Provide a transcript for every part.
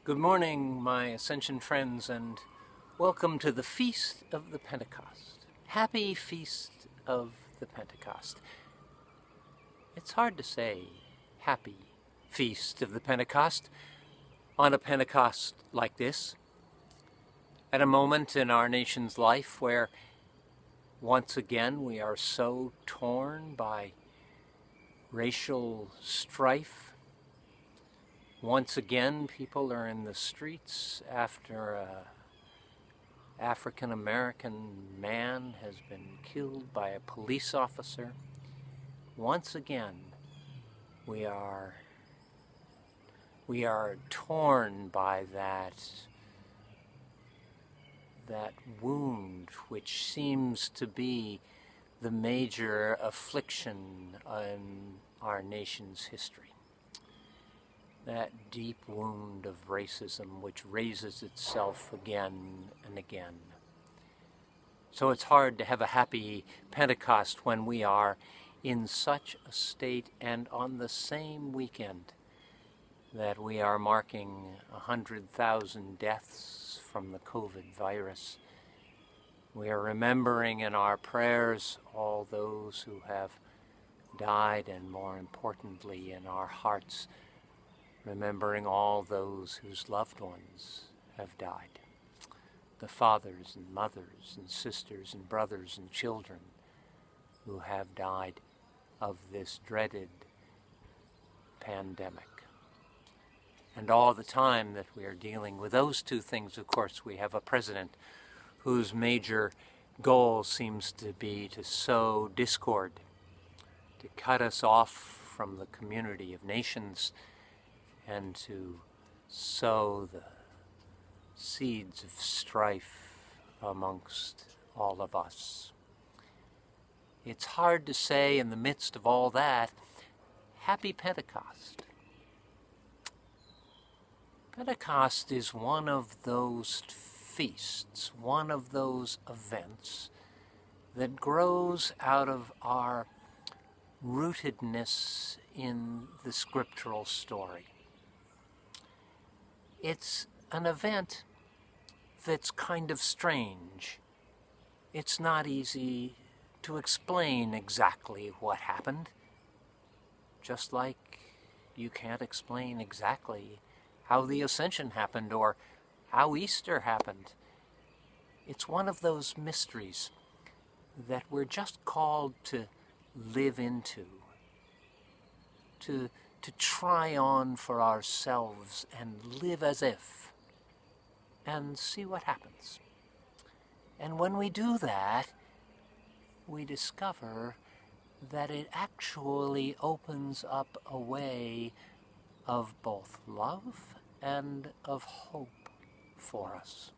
Good morning, my Ascension friends, and welcome to the Feast of the Pentecost. Happy Feast of the Pentecost. It's hard to say Happy Feast of the Pentecost on a Pentecost like this, at a moment in our nation's life where once again we are so torn by racial strife. Once again, people are in the streets after an African-American man has been killed by a police officer. Once again, we are torn by that wound which seems to be the major affliction in our nation's history. That deep wound of racism which raises itself again and again. So it's hard to have a happy Pentecost when we are in such a state, and on the same weekend that we are marking 100,000 deaths from the COVID virus. We are remembering in our prayers all those who have died, and more importantly in our hearts, remembering all those whose loved ones have died. The fathers and mothers and sisters and brothers and children who have died of this dreaded pandemic. And all the time that we are dealing with those two things, of course, we have a president whose major goal seems to be to sow discord, to cut us off from the community of nations, and to sow the seeds of strife amongst all of us. It's hard to say in the midst of all that, Happy Pentecost. Pentecost is one of those feasts, one of those events that grows out of our rootedness in the scriptural story. It's an event that's kind of strange. It's not easy to explain exactly what happened, just like you can't explain exactly how the Ascension happened or how Easter happened. It's one of those mysteries that we're just called to live into, to try on for ourselves and live as if, and see what happens. And when we do that, we discover that it actually opens up a way of both love and of hope for us.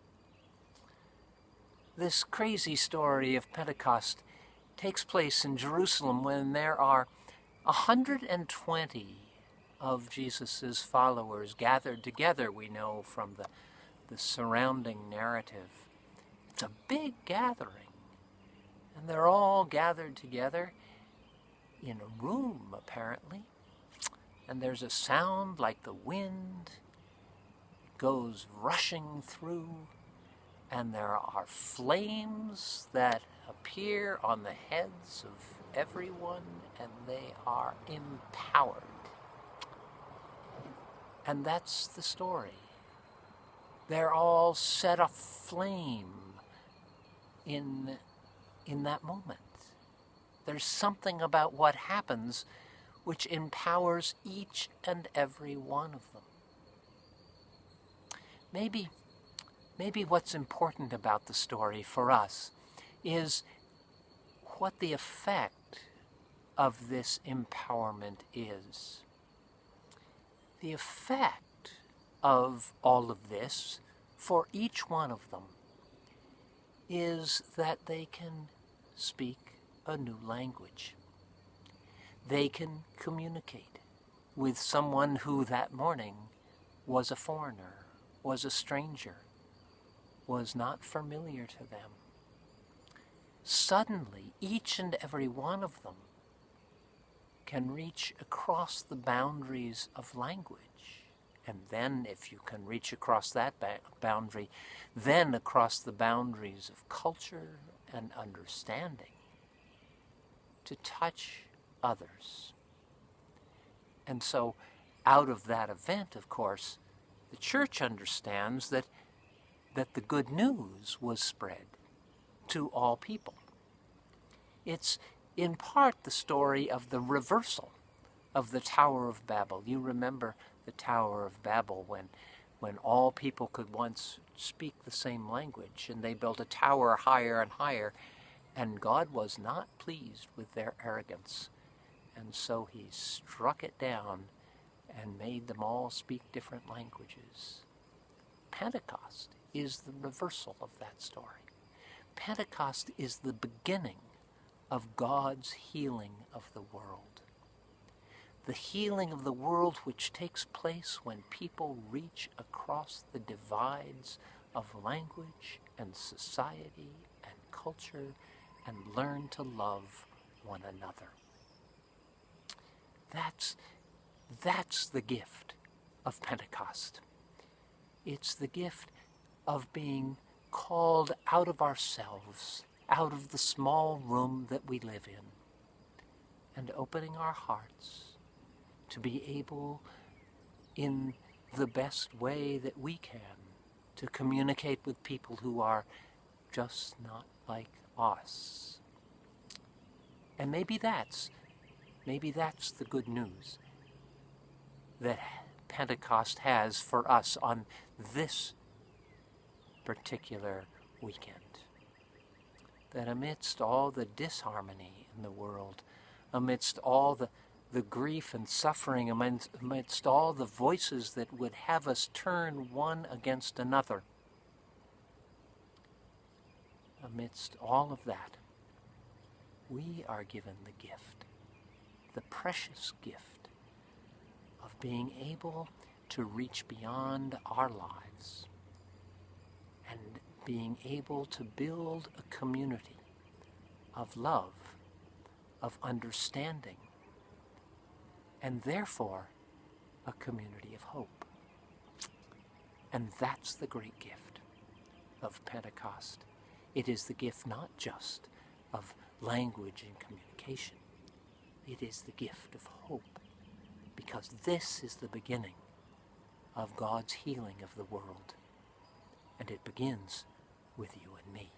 This crazy story of Pentecost takes place in Jerusalem when there are 120 of Jesus' followers gathered together, we know from the surrounding narrative. It's a big gathering, and they're all gathered together in a room, apparently, and there's a sound like the wind. It goes rushing through, and there are flames that appear on the heads of everyone, and they are empowered. And that's the story. They're all set aflame in that moment. There's something about what happens which empowers each and every one of them. Maybe what's important about the story for us is what the effect of this empowerment is. The effect of all of this for each one of them is that they can speak a new language. They can communicate with someone who that morning was a foreigner, was a stranger, was not familiar to them. Suddenly, each and every one of them can reach across the boundaries of language And then, if you can reach across that boundary, then across the boundaries of culture and understanding to touch others. And so, out of that event, of course, the church understands that the good news was spread to all people. It's in part the story of the reversal of the Tower of Babel. You remember the Tower of Babel when all people could once speak the same language, and they built a tower higher and higher, and God was not pleased with their arrogance. And so he struck it down and made them all speak different languages. Pentecost is the reversal of that story. Pentecost is the beginning of God's healing of the world. The healing of the world which takes place when people reach across the divides of language and society and culture and learn to love one another. That's the gift of Pentecost. It's the gift of being called out of ourselves, out of the small room that we live in, and opening our hearts to be able, in the best way that we can, to communicate with people who are just not like us. And maybe that's the good news that Pentecost has for us on this particular weekend. That amidst all the disharmony in the world, amidst all the grief and suffering, amidst all the voices that would have us turn one against another, amidst all of that, we are given the gift, the precious gift of being able to reach beyond our lives and being able to build a community of love, of understanding, and therefore a community of hope. And that's the great gift of Pentecost. It is the gift not just of language and communication. It is the gift of hope, because this is the beginning of God's healing of the world. And it begins with you and me.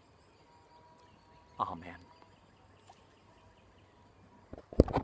Amen.